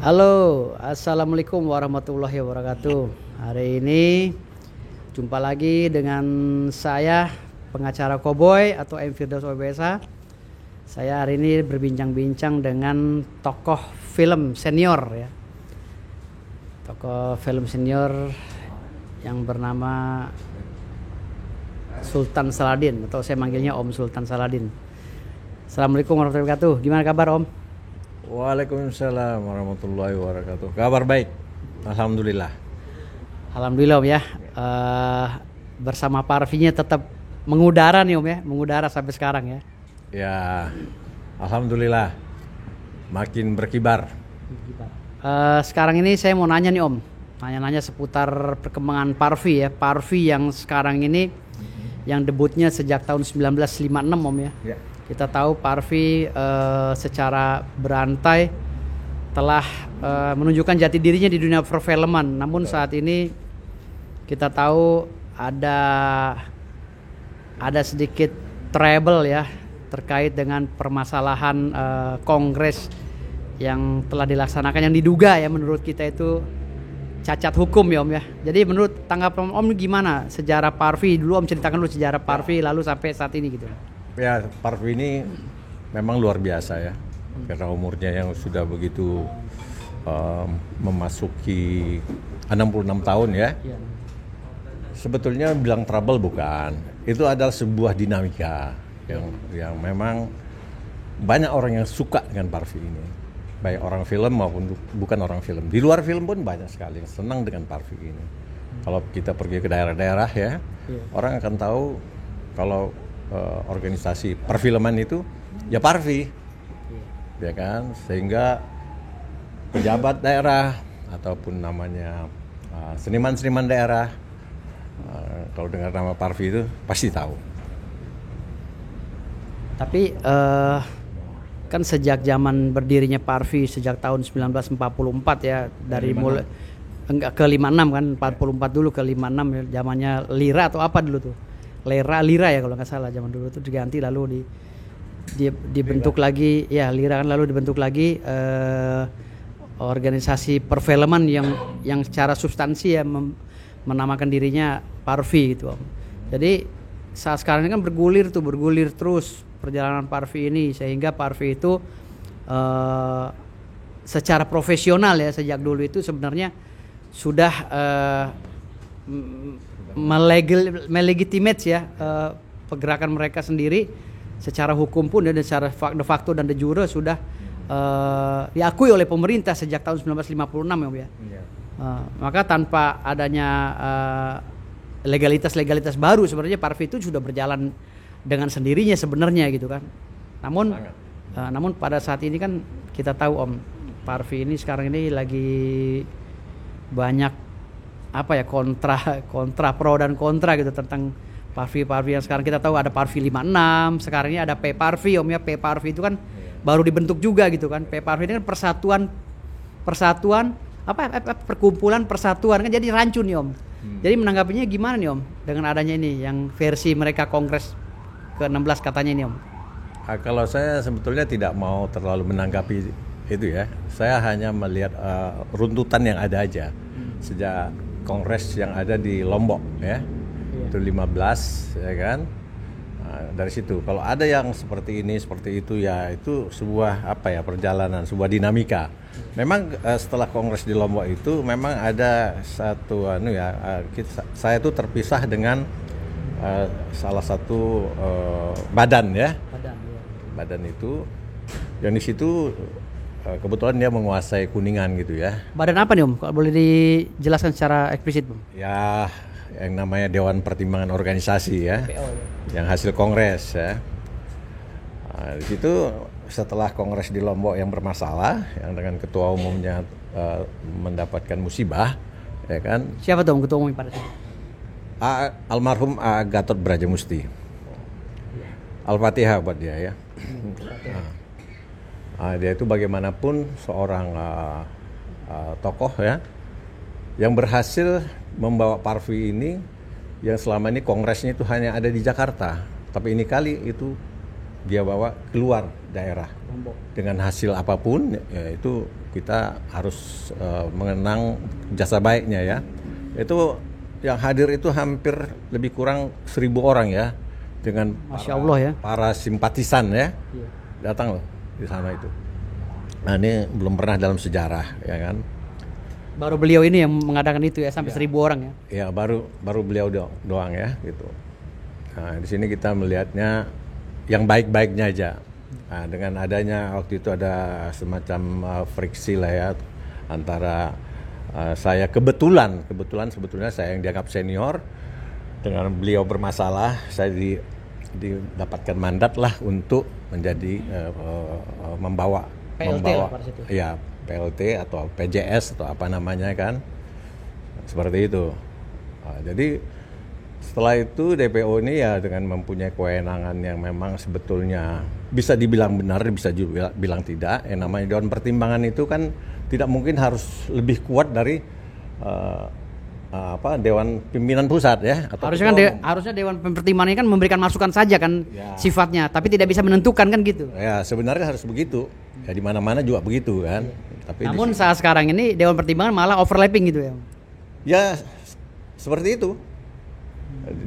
Halo, assalamualaikum warahmatullahi wabarakatuh. Hari ini jumpa lagi dengan saya, pengacara Koboi atau M. Firdaus OBSA. Saya hari ini berbincang-bincang dengan tokoh film senior ya. Tokoh film senior yang bernama Sultan Saladin, atau saya manggilnya Om Sultan Saladin. Assalamualaikum warahmatullahi wabarakatuh. Gimana kabar Om? Waalaikumsalam warahmatullahi wabarakatuh. Kabar baik, alhamdulillah. Alhamdulillah Om ya. Bersama Parvinya tetap mengudara nih Om ya, mengudara sampai sekarang ya. Ya, alhamdulillah makin berkibar. Sekarang ini saya mau nanya nih Om, nanya-nanya seputar perkembangan Parvi ya. Parvi yang sekarang ini yang debutnya sejak tahun 1956 Om ya. Ya. Kita tahu Parvi secara berantai telah menunjukkan jati dirinya di dunia perfilman. Namun saat ini kita tahu ada sedikit trouble ya terkait dengan permasalahan kongres yang telah dilaksanakan, yang diduga ya menurut kita itu cacat hukum ya Om ya. Jadi menurut tanggapan Om gimana sejarah Parvi? Dulu Om ceritakan dulu sejarah Parvi lalu sampai saat ini gitu. Ya, Parvi ini memang luar biasa ya, karena umurnya yang sudah begitu memasuki 66 tahun ya. Sebetulnya bilang trouble bukan, itu adalah sebuah dinamika yang memang banyak orang yang suka dengan Parvi ini, baik orang film maupun bukan orang film. Di luar film pun banyak sekali yang senang dengan Parvi ini. Kalau kita pergi ke daerah-daerah ya, orang akan tahu kalau organisasi perfilman itu ya Parvi, ya kan, sehingga pejabat daerah ataupun namanya seniman-seniman daerah kalau dengar nama Parvi itu pasti tahu. Tapi kan sejak zaman berdirinya Parvi sejak tahun 1944 ya, dari mulai enggak ke 56 kan, 44 dulu ke 56 ya, zamannya Lira atau apa dulu tuh. Lira ya kalau nggak salah, zaman dulu itu diganti lalu dibentuk Lira. Lagi ya Lira kan, lalu dibentuk lagi organisasi perfilman yang secara substansi ya menamakan dirinya Parvi gitu Om. Jadi saat sekarang ini kan bergulir terus perjalanan Parvi ini, sehingga Parvi itu secara profesional ya sejak dulu itu sebenarnya sudah melegitimate ya pergerakan mereka sendiri secara hukum pun dan secara de facto dan de jure sudah diakui oleh pemerintah sejak tahun 1956 ya. Maka tanpa adanya legalitas baru sebenarnya Parvi itu sudah berjalan dengan sendirinya sebenarnya gitu kan. Namun pada saat ini kan kita tahu Om, Parvi ini sekarang ini lagi banyak kontra pro dan kontra gitu tentang Parvi yang sekarang kita tahu. Ada Parvi 56, sekarang ini ada P Parvi Om ya. P Parvi itu kan baru dibentuk juga gitu kan. P Parvi ini kan perkumpulan persatuan kan, jadi rancu nih Om. Jadi menanggapinya gimana nih Om dengan adanya ini yang versi mereka kongres ke-16 katanya ini Om? Kalau saya sebetulnya tidak mau terlalu menanggapi itu ya. Saya hanya melihat runtutan yang ada aja sejak kongres yang ada di Lombok ya, itu 15 ya kan. Dari situ kalau ada yang seperti ini seperti itu ya, itu sebuah perjalanan, sebuah dinamika. Memang setelah kongres di Lombok itu memang ada satu saya itu terpisah dengan salah satu badan ya. Badan itu yang di situ kebetulan dia menguasai Kuningan gitu ya. Badan apa nih Om? Kalau boleh dijelaskan secara eksplisit Om? Ya, yang namanya Dewan Pertimbangan Organisasi ya, DPO, yang hasil kongres ya. Di situ setelah kongres di Lombok yang bermasalah, yang dengan ketua umumnya mendapatkan musibah, ya kan? Siapa tuh Om ketua umum pada saat itu? Almarhum Gatot Brajamusti. Al-Fatihah buat dia ya. Dia itu bagaimanapun seorang tokoh ya, yang berhasil membawa Parvi ini, yang selama ini kongresnya itu hanya ada di Jakarta, tapi ini kali itu dia bawa keluar daerah dengan hasil apapun ya, itu kita harus mengenang jasa baiknya ya. Itu yang hadir itu hampir lebih kurang 1.000 orang ya, dengan Masya Allah ya. para simpatisan ya, datang loh di sana itu. Nah ini belum pernah dalam sejarah ya kan. Baru beliau ini yang mengadakan itu ya, sampai 1.000 orang ya. Ya baru beliau doang ya gitu. Nah di sini kita melihatnya yang baik-baiknya aja. Nah, dengan adanya waktu itu ada semacam friksi lah ya antara saya kebetulan sebetulnya saya yang dianggap senior, dengan beliau bermasalah saya didapatkan mandat lah untuk menjadi membawa ya PLT atau PJS atau apa namanya kan, seperti itu. Nah, jadi setelah itu DPO ini ya dengan mempunyai kewenangan yang memang sebetulnya bisa dibilang benar, bisa juga bilang tidak. Yang namanya Dewan Pertimbangan itu kan tidak mungkin harus lebih kuat dari Dewan Pimpinan Pusat ya. Atau harusnya Dewan Pertimbangan ini kan memberikan masukan saja kan ya, sifatnya, tapi tidak bisa menentukan kan gitu. Ya sebenarnya harus begitu. Ya di mana-mana juga begitu kan. Tapi namun saat sekarang ini Dewan Pertimbangan malah overlapping gitu ya. Ya seperti itu.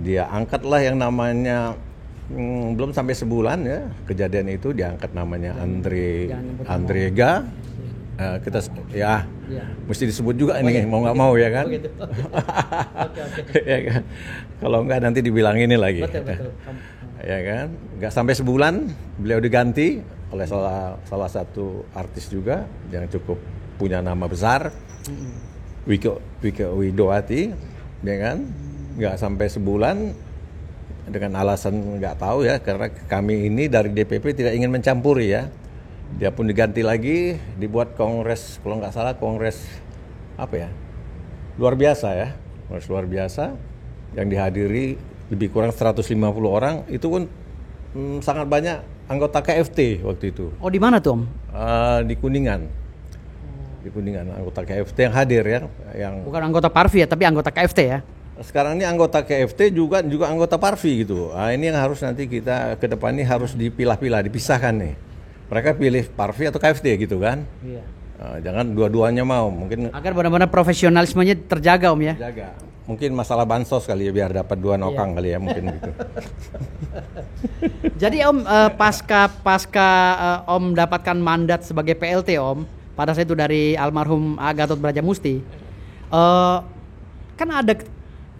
Dia angkatlah yang namanya belum sampai sebulan ya kejadian itu, diangkat namanya Andrega. Kita ya mesti disebut juga ini mau nggak mau ya kan. Ya kan? Kalau nggak nanti dibilang ini lagi. Betul. Ya kan, nggak sampai sebulan beliau diganti oleh salah satu artis juga yang cukup punya nama besar, Wike Widowati, ya kan. Nggak sampai sebulan dengan alasan nggak tahu ya, karena kami ini dari DPP tidak ingin mencampuri ya. Dia pun diganti lagi, dibuat kongres, kalau nggak salah kongres apa ya, luar biasa ya, kongres luar biasa yang dihadiri lebih kurang 150 orang. Itu pun sangat banyak anggota KFT waktu itu. Oh di mana tuh Om? Di Kuningan. Di Kuningan anggota KFT yang hadir ya, yang bukan anggota Parvi ya, tapi anggota KFT ya. Sekarang ini anggota KFT juga anggota Parvi gitu. Nah, ini yang harus nanti kita ke depan ini harus dipilah-pilah, dipisahkan nih. Mereka pilih Parvi atau KFT gitu kan? Iya. Jangan dua-duanya mau, mungkin agar benar-benar profesionalismenya terjaga Om ya. Terjaga. Mungkin masalah bansos kali ya, biar dapat 2 nokang kali ya mungkin gitu. Jadi Om pasca Om dapatkan mandat sebagai PLT Om, pada saat itu dari almarhum Gatot Brajamusti. Kan ada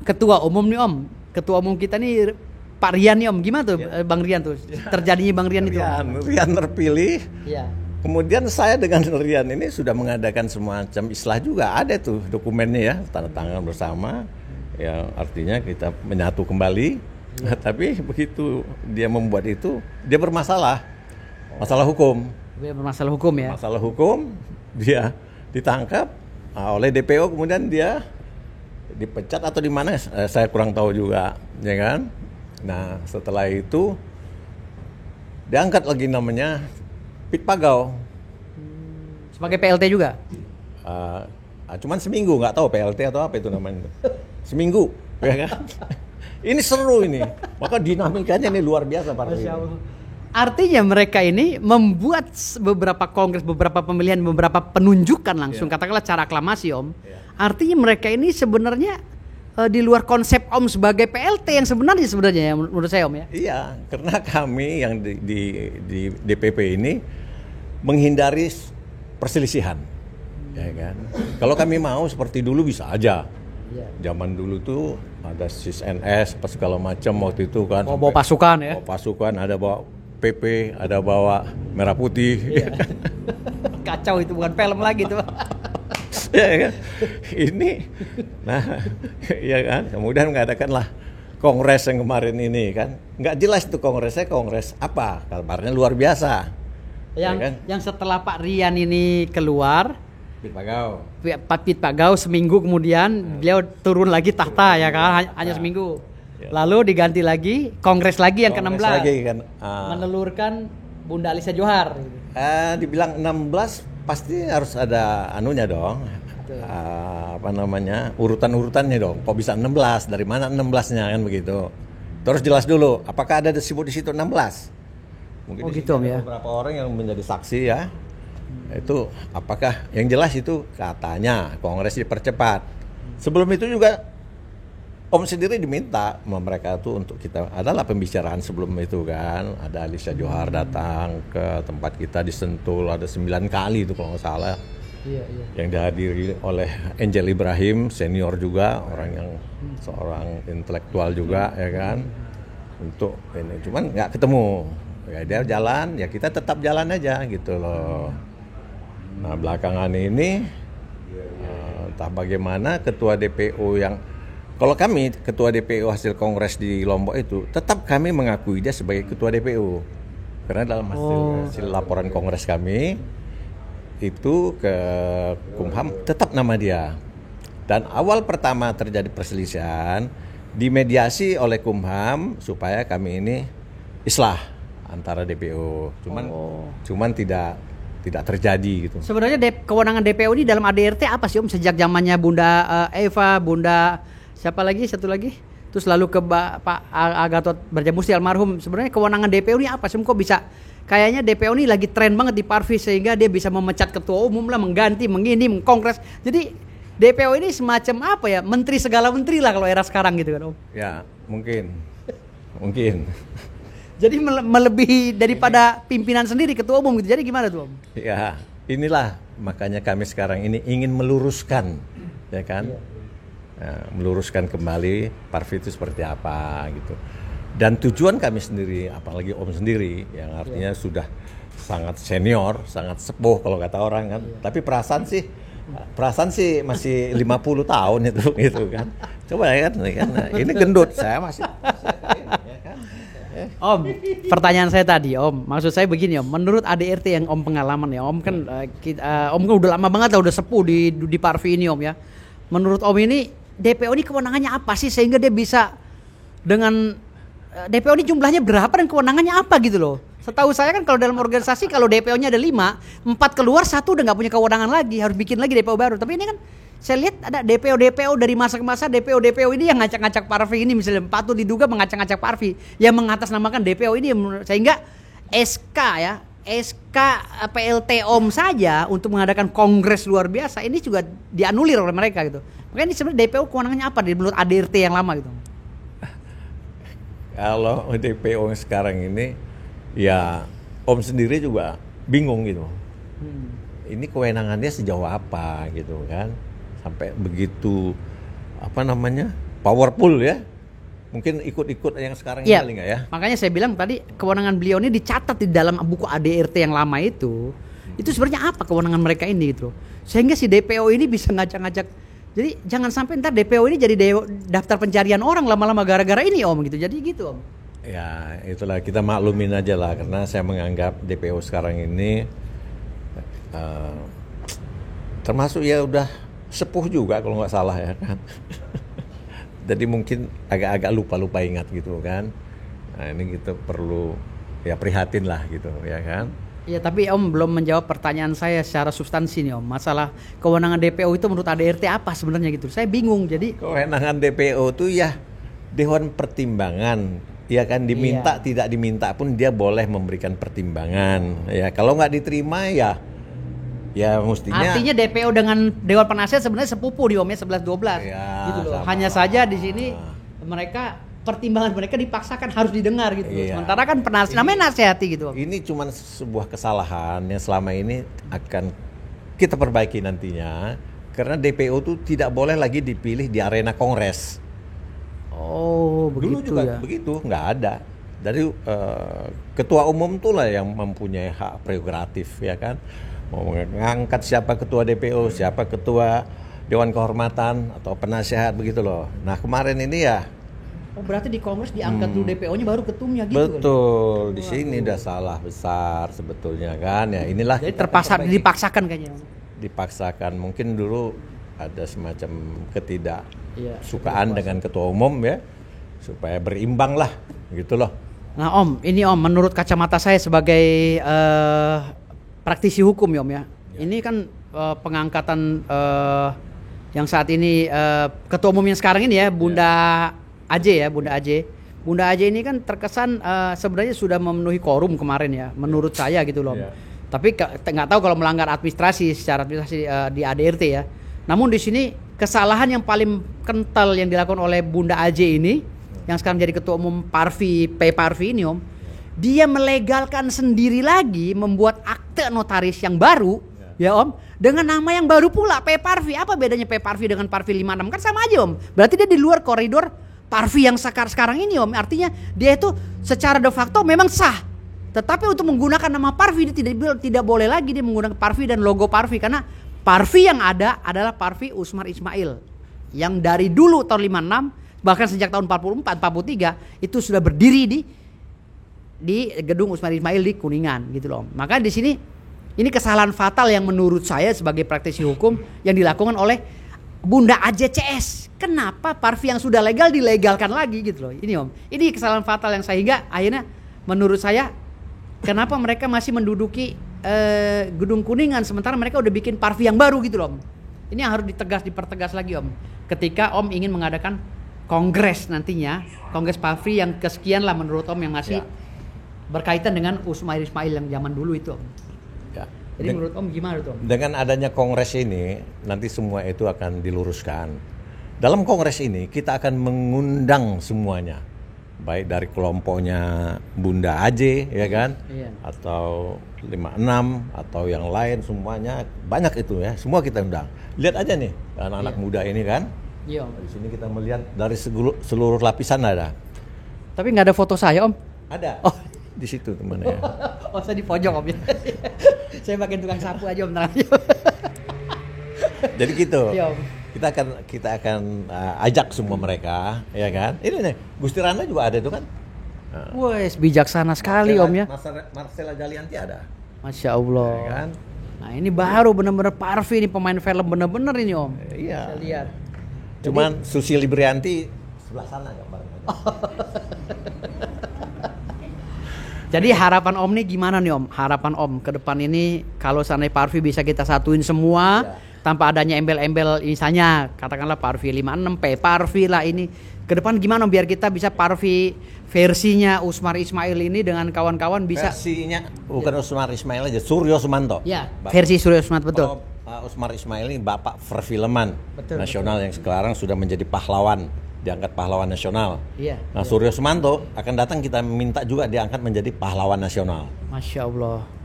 ketua umum nih Om, ketua umum kita nih Pak Rian nih Om, gimana tuh Bang Rian tuh, terjadinya Bang Rian itu? Rian terpilih, kemudian saya dengan Rian ini sudah mengadakan semacam islah juga, ada tuh dokumennya ya, tanda tangan bersama, ya artinya kita menyatu kembali, tapi begitu dia membuat itu, dia bermasalah, masalah hukum. Dia bermasalah hukum ya? Masalah hukum, dia ditangkap oleh DPO, kemudian dia dipecat atau di mana saya kurang tahu juga, ya kan. Nah setelah itu diangkat lagi namanya Pit Pagau sebagai PLT juga. Cuman seminggu, nggak tahu PLT atau apa itu namanya, seminggu, ya kan. Ini seru ini, maka dinamikanya ini luar biasa Pak. Artinya mereka ini membuat beberapa kongres, beberapa pemilihan, beberapa penunjukan langsung, katakanlah cara aklamasi Om. Artinya mereka ini sebenarnya di luar konsep Om sebagai PLT yang sebenarnya ya, menurut saya Om ya. Iya, karena kami yang di DPP ini menghindari perselisihan, ya kan. Kalau kami mau seperti dulu bisa aja. Zaman dulu tuh ada SIS-NS, apa segala macam waktu itu kan. Bawa pasukan ya. Bawa pasukan, ada bawa PP, ada bawa merah putih. Kacau itu, bukan film lagi tuh. Ya kan? Ini, nah, ya kan. Kemudian mengadakanlah kongres yang kemarin ini kan, nggak jelas itu kongresnya kongres apa, kabarnya luar biasa. Yang, ya kan? Yang setelah Pak Rian ini keluar, Pit Pagau seminggu kemudian beliau turun lagi tahta ya kan, hanya seminggu. Lalu diganti lagi, kongres lagi yang ke-16 lagi, kan, menelurkan Bunda Alisa Johar. Dibilang 16 pasti harus ada anunya dong, apa namanya, urutan-urutannya dong. Kok bisa 16? Dari mana 16-nya kan begitu? Terus jelas dulu, apakah ada disebut di situ 16? Mungkin gitu ya. Beberapa orang yang menjadi saksi ya. Itu apakah yang jelas itu katanya Kongres dipercepat. Sebelum itu juga Om sendiri diminta sama mereka tuh untuk kita adalah pembicaraan sebelum itu kan. Ada Alisa Johar datang ke tempat kita di Sentul, ada 9 kali itu kalau nggak salah. Iya. Yang dihadiri oleh Angel Ibrahim senior juga, orang yang seorang intelektual juga ya kan. Untuk ini cuman nggak ketemu. Ya dia jalan, ya kita tetap jalan aja gitu loh. Nah belakangan ini entah bagaimana ketua DPO yang kalau kami ketua DPO hasil kongres di Lombok itu tetap kami mengakui dia sebagai ketua DPO karena dalam hasil laporan kongres kami itu ke Kumham tetap nama dia. Dan awal pertama terjadi perselisihan dimediasi oleh Kumham supaya kami ini islah antara DPO. Cuman tidak terjadi gitu. Sebenarnya kewenangan DPO ini dalam ADRT apa sih Om? Sejak zamannya Bunda Eva, Bunda siapa lagi satu lagi? Terus lalu ke Pak Agathot Brajamusti almarhum. Sebenarnya kewenangan DPO ini apa sih? Kok bisa kayaknya DPO ini lagi tren banget di Parvi sehingga dia bisa memecat ketua umum lah, mengganti, mengini, mengkongres. Jadi DPO ini semacam apa ya? Menteri segala menteri lah kalau era sekarang gitu kan Om. Ya, mungkin. Jadi melebihi daripada pimpinan sendiri ketua umum gitu. Jadi gimana tuh Om? Ya, inilah makanya kami sekarang ini ingin meluruskan, ya kan? Ya, meluruskan kembali Parvi itu seperti apa gitu. Dan tujuan kami sendiri, apalagi Om sendiri, yang artinya sudah sangat senior, sangat sepuh kalau kata orang kan. Tapi perasaan sih masih 50 tahun itu gitu kan. Coba ya kan, ini gendut, saya masih ya kan. Om, pertanyaan saya tadi Om, maksud saya begini Om, menurut ADRT yang Om pengalaman ya Om kan Om kan udah lama banget lah, udah sepuh di Parvi ini Om ya. Menurut Om ini DPO ini kewenangannya apa sih sehingga dia bisa dengan DPO ini jumlahnya berapa dan kewenangannya apa gitu loh. Setahu saya kan kalau dalam organisasi kalau DPO-nya ada 5, 4 keluar, 1 udah nggak punya kewenangan lagi, harus bikin lagi DPO baru. Tapi ini kan saya lihat ada DPO dari masa ke masa, DPO ini yang ngacak-ngacak Parvi ini misalnya patut diduga mengacak-ngacak Parvi yang mengatasnamakan DPO ini sehingga SK PLT Om saja untuk mengadakan kongres luar biasa ini juga dianulir oleh mereka gitu. Makanya ini sebenarnya DPO kewenangannya apa menurut ADRT yang lama gitu. Kalau DPO yang sekarang ini ya Om sendiri juga bingung gitu. Ini kewenangannya sejauh apa gitu kan? Sampai begitu powerful ya. Mungkin ikut-ikut yang sekarang ini kali nggak ya? Makanya saya bilang tadi kewenangan beliau ini dicatat di dalam buku ADRT yang lama itu. Itu sebenarnya apa kewenangan mereka ini gitu. Sehingga si DPO ini bisa ngacak-ngacak. Jadi jangan sampai ntar DPO ini jadi daftar pencarian orang lama-lama gara-gara ini Om gitu. Jadi gitu Om. Ya itulah kita maklumin aja lah karena saya menganggap DPO sekarang ini termasuk ya udah sepuh juga kalau nggak salah ya kan. Jadi mungkin agak-agak lupa ingat gitu kan. Nah ini kita perlu ya prihatin lah gitu ya kan. Ya tapi Om belum menjawab pertanyaan saya secara substansi nih Om. Masalah kewenangan DPO itu menurut ADRT apa sebenarnya gitu. Saya bingung jadi. Kewenangan DPO itu ya Dewan Pertimbangan. Ya kan diminta tidak diminta pun dia boleh memberikan pertimbangan. Ya kalau nggak diterima ya mestinya. Artinya DPO dengan Dewan Penasihat sebenarnya sepupu di Om ya 11-12 gitu loh. Hanya saja di sini mereka pertimbangan mereka dipaksakan harus didengar gitu. Sementara kan namanya nasihati gitu. Ini cuma sebuah kesalahan yang selama ini akan kita perbaiki nantinya karena DPO itu tidak boleh lagi dipilih di arena kongres. Oh, begitu. Dulu juga begitu, nggak ada. Dari ketua umum tuh lah yang mempunyai hak prerogatif ya kan. Mau mengangkat siapa ketua DPO, siapa ketua Dewan Kehormatan atau penasihat begitu loh. Nah kemarin ini ya. Oh berarti di Kongres diangkat dulu DPO-nya baru ketumnya gitu. Betul, kan? Di sini udah salah besar sebetulnya kan. Ya inilah. Jadi dipaksakan kayaknya. Dipaksakan, mungkin dulu ada semacam ketidaksukaan dengan ketua umum ya, supaya berimbang lah, gitu loh. Nah Om, ini Om menurut kacamata saya sebagai praktisi hukum ya Om ya. Ini kan pengangkatan yang saat ini ketua umum yang sekarang ini ya Bunda AJ ya, Bunda AJ ini kan terkesan sebenarnya sudah memenuhi quorum kemarin ya, menurut saya gitu loh. Tapi nggak tahu kalau melanggar administrasi secara administrasi di ADRT ya. Namun di sini kesalahan yang paling kental yang dilakukan oleh Bunda AJ ini, yang sekarang jadi ketua umum Parvi, Parvi ini Om, dia melegalkan sendiri lagi, membuat akte notaris yang baru, ya Om, dengan nama yang baru pula, Parvi. Apa bedanya Parvi dengan Parvi 56? Kan sama aja Om. Berarti dia di luar koridor Parvi yang sekarang ini Om. Artinya dia itu secara de facto memang sah. Tetapi untuk menggunakan nama Parvi dia tidak boleh lagi dia menggunakan Parvi dan logo Parvi, karena Parvi yang ada adalah Parvi Usmar Ismail yang dari dulu tahun 56 bahkan sejak tahun 44 43 itu sudah berdiri di gedung Usmar Ismail di Kuningan gitu loh. Maka di sini ini kesalahan fatal yang menurut saya sebagai praktisi hukum yang dilakukan oleh Bunda AJCS. Kenapa Parvi yang sudah legal dilegalkan lagi gitu loh. Ini Om. Ini kesalahan fatal yang sehingga akhirnya menurut saya kenapa mereka masih menduduki gedung Kuningan sementara mereka udah bikin Parvi yang baru gitu loh Om. Ini yang harus dipertegas lagi Om. Ketika Om ingin mengadakan kongres nantinya, kongres Parvi yang kesekian lah menurut Om yang masih berkaitan dengan Usmar Ismail yang zaman dulu itu Om. Ya. Jadi menurut Om gimana tuh Om? Dengan adanya kongres ini nanti semua itu akan diluruskan. Dalam kongres ini kita akan mengundang semuanya. Baik dari kelompoknya Bunda AJ ya kan, atau 56 atau yang lain semuanya banyak itu ya, semua kita undang. Lihat aja nih anak-anak muda ini kan. Iya. Di sini kita melihat dari seluruh lapisan ada. Tapi nggak ada foto saya Om? Ada. Oh di situ temannya. Oh saya di pojok Om ya. Saya bagian tukang sapu aja Om. Jadi gitu. Iya, Om. Kita akan ajak semua mereka, ya kan? Ini nih, Gusti Rana juga ada itu kan? Wes bijaksana sekali Om ya. Marcella Jalianti ada. Masya Allah. Ya kan? Nah ini baru benar-benar Parvi ini pemain film benar-benar ini Om. Iya. Saya lihat. Cuman Susi Librianti sebelah sana gambarnya. Jadi harapan Om nih gimana nih Om? Harapan Om ke depan ini kalau seandainya Parvi bisa kita satuin semua. Tanpa adanya embel-embel misalnya katakanlah Parvi 56 Parvi lah ini ke depan gimana biar kita bisa Parvi versinya Usmar Ismail ini dengan kawan-kawan bisa versinya bukan Usmar Ismail aja, Suryo Sumanto ya versi Suryo Sumanto betul. Usmar Ismail ini bapak perfilman nasional yang sekarang sudah menjadi pahlawan, diangkat pahlawan nasional. Iya. Nah Suryo Sumanto akan datang kita minta juga diangkat menjadi pahlawan nasional. Masya Allah.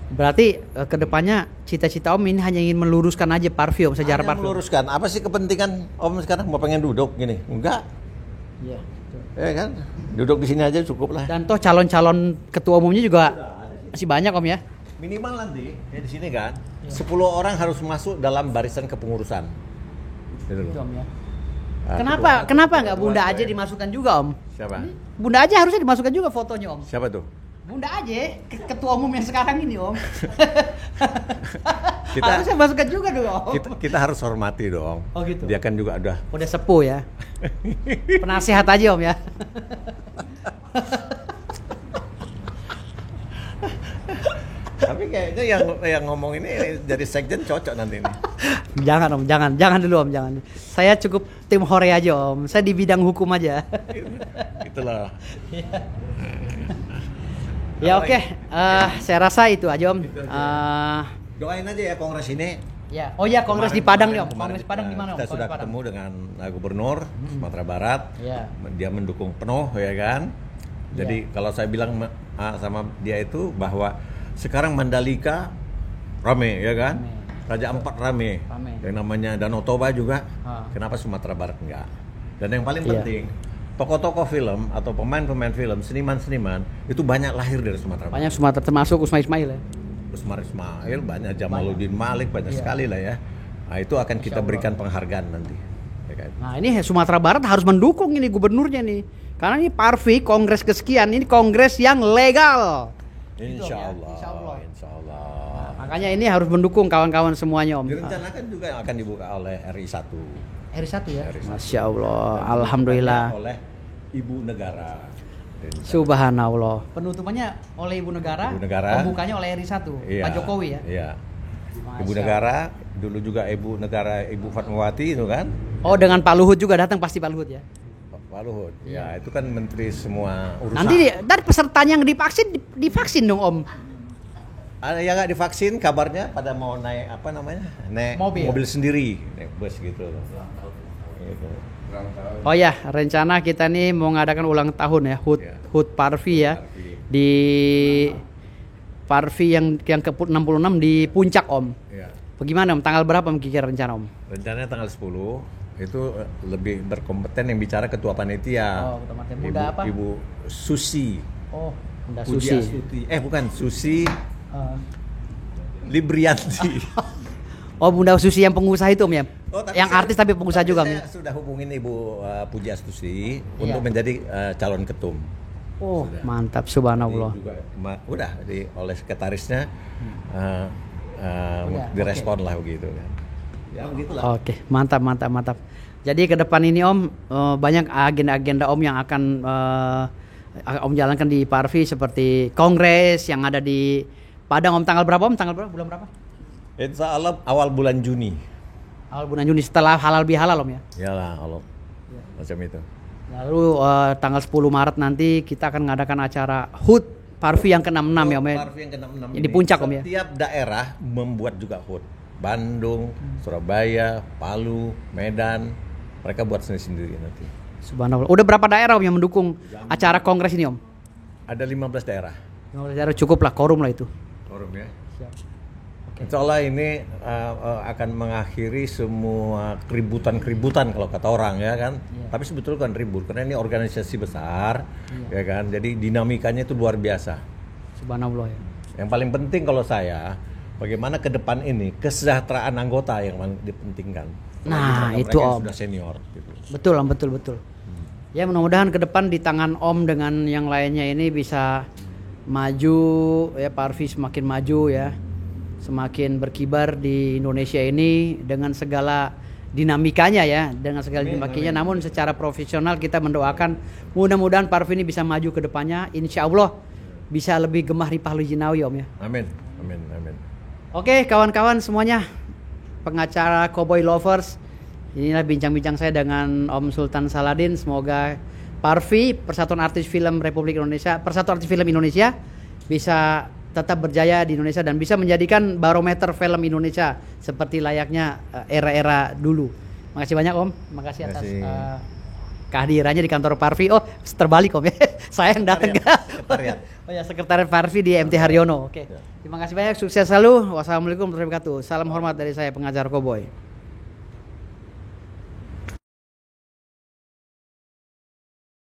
Berarti kedepannya cita-cita Om ini hanya ingin meluruskan aja Parvi Om, sejarah Parvi. Meluruskan. Apa sih kepentingan Om sekarang? Mau pengen duduk gini? Enggak. Iya. Ya kan? Duduk di sini aja cukup lah. Dan toh calon-calon ketua umumnya juga masih banyak Om ya. Minimal nanti ya di sini kan 10 orang harus masuk dalam barisan kepengurusan. Gitu Om ya. Kenapa nggak Bunda aja dimasukkan juga Om? Siapa? Bunda aja harusnya dimasukkan juga fotonya Om. Siapa tuh? Bunda aja, ketua umum yang sekarang ini Om. Kita harusnya masukkan juga dong Om. Kita harus hormati dong. Oh gitu. Dia kan juga udah sepuh ya. Penasihat aja Om ya. Tapi kayaknya yang ngomong ini jadi sekjen cocok nanti ini. Jangan Om, jangan dulu Om, jangan. Saya cukup tim hore aja Om. Saya di bidang hukum aja. Itulah. Ya oke, saya rasa itu aja Om. Doain aja ya kongres ini. Ya, oh ya kongres di Padang nih Om. Kongres Padang gimana Om? Kita sudah ketemu dengan Gubernur Sumatera Barat. Ya. Dia mendukung penuh ya kan. Jadi kalau saya bilang sama dia itu bahwa sekarang Mandalika rame ya kan. Raja Ampat rame. Yang namanya Danau Toba juga. Kenapa Sumatera Barat enggak? Dan yang paling penting tokoh-tokoh film atau pemain-pemain film, seniman-seniman itu banyak lahir dari Sumatera. Banyak Sumatera termasuk Usmar Ismail ya. Usmar Ismail, banyak Jamaluddin Malik, banyak sekali lah ya. Nah itu akan kita berikan penghargaan nanti. Ya kan? Nah ini Sumatera Barat harus mendukung ini gubernurnya nih. Karena ini Parvi kongres kesekian, ini kongres yang legal. Insya Allah. Nah, makanya ini harus mendukung kawan-kawan semuanya Om. Direncanakan juga akan dibuka oleh RI1. RI1 ya? Masya Allah, Alhamdulillah. Oleh Ibu Negara. Subhanallah. Penutupannya oleh Ibu Negara. Pembukanya oleh RI1. Iya, Pak Jokowi ya? Iya. Ibu Negara, dulu juga Ibu Negara Ibu Fatmawati itu kan. Oh dengan Pak Luhut juga datang pasti Pak Luhut ya? Pak Luhut, ya itu kan menteri semua urusan. Nanti dari pesertanya yang divaksin dong Om. Ada yang nggak divaksin kabarnya pada mau naik apa namanya? Naik mobil sendiri, naik bus gitu. Gitu. Oh ya, rencana kita nih mau ngadakan ulang tahun ya, HUT Parvi ya. Di Parvi yang ke 66 di Puncak Om. Ya. Bagaimana Om? Tanggal berapa Om kira rencana Om? Rencananya tanggal 10 itu lebih berkompeten yang bicara ketua panitia. Oh, ketua panitia. Bunda apa? Ibu Susi. Oh, Bunda Puji Susi. Bukan Susi. Librianti. Oh, Bunda Susi yang pengusaha itu Om ya? Oh, yang artis tapi pengusaha juga Om. Saya sudah hubungin Ibu Puji Astuti untuk menjadi calon ketum. Oh, sudah. Mantap, subhanallah. Udah oleh sekretarisnya direspon lah begitu kan. Ya begitulah. Oke, mantap. Jadi ke depan ini Om banyak agenda-agenda Om yang akan Om jalankan di Parvi seperti kongres yang ada di Padang Om. Tanggal berapa Om? Bulan berapa? Insya Allah awal bulan Juni. Awal bulan Juni setelah halal bihalal Om ya? Iyalah Allah. Macam itu. Lalu tanggal 10 Maret nanti kita akan mengadakan acara HUT Parvi yang ke-66 ya Om ya? Parvi yang ke-66 di Puncak Om ya? Setiap daerah membuat juga HUT. Bandung, Surabaya, Palu, Medan, mereka buat sendiri nanti. Subhanallah. Udah berapa daerah Om yang mendukung acara kongres ini Om? Ada 15 daerah. 15 daerah cukup lah, korum lah itu. Korum ya. Siap. Insya Allah ini akan mengakhiri semua keributan kalau kata orang ya kan. Tapi sebetulnya kan ribut karena ini organisasi besar ya kan. Jadi dinamikanya itu luar biasa. Subhanallah ya. Yang paling penting kalau saya bagaimana ke depan ini kesejahteraan anggota yang dipentingkan. Nah, itu Om. Sudah senior gitu. Betul Om, betul. Ya mudah-mudahan ke depan di tangan Om dengan yang lainnya ini bisa maju ya, Parvi semakin maju ya. Semakin berkibar di Indonesia ini dengan segala dinamikanya ya, dengan segala dinamikanya. Namun secara profesional kita mendoakan mudah-mudahan Parvi ini bisa maju ke depannya. Insya Allah bisa lebih gemah di Pahlawi Jinawi Om ya. Amin. Oke kawan-kawan semuanya, pengacara Cowboy Lovers, inilah bincang-bincang saya dengan Om Sultan Saladin. Semoga Parvi, Persatuan Artis Film Republik Indonesia, Persatuan Artis Film Indonesia bisa tetap berjaya di Indonesia dan bisa menjadikan barometer film Indonesia seperti layaknya era-era dulu. Makasih banyak Om, makasih atas kehadirannya di kantor Parvi. Oh terbalik Om ya, saya yang datang ke sekretariat Parvi di MT Haryono. Oke. Terima kasih banyak, sukses selalu. Wassalamualaikum warahmatullahi wabarakatuh. Salam hormat dari saya pengajar Cowboy.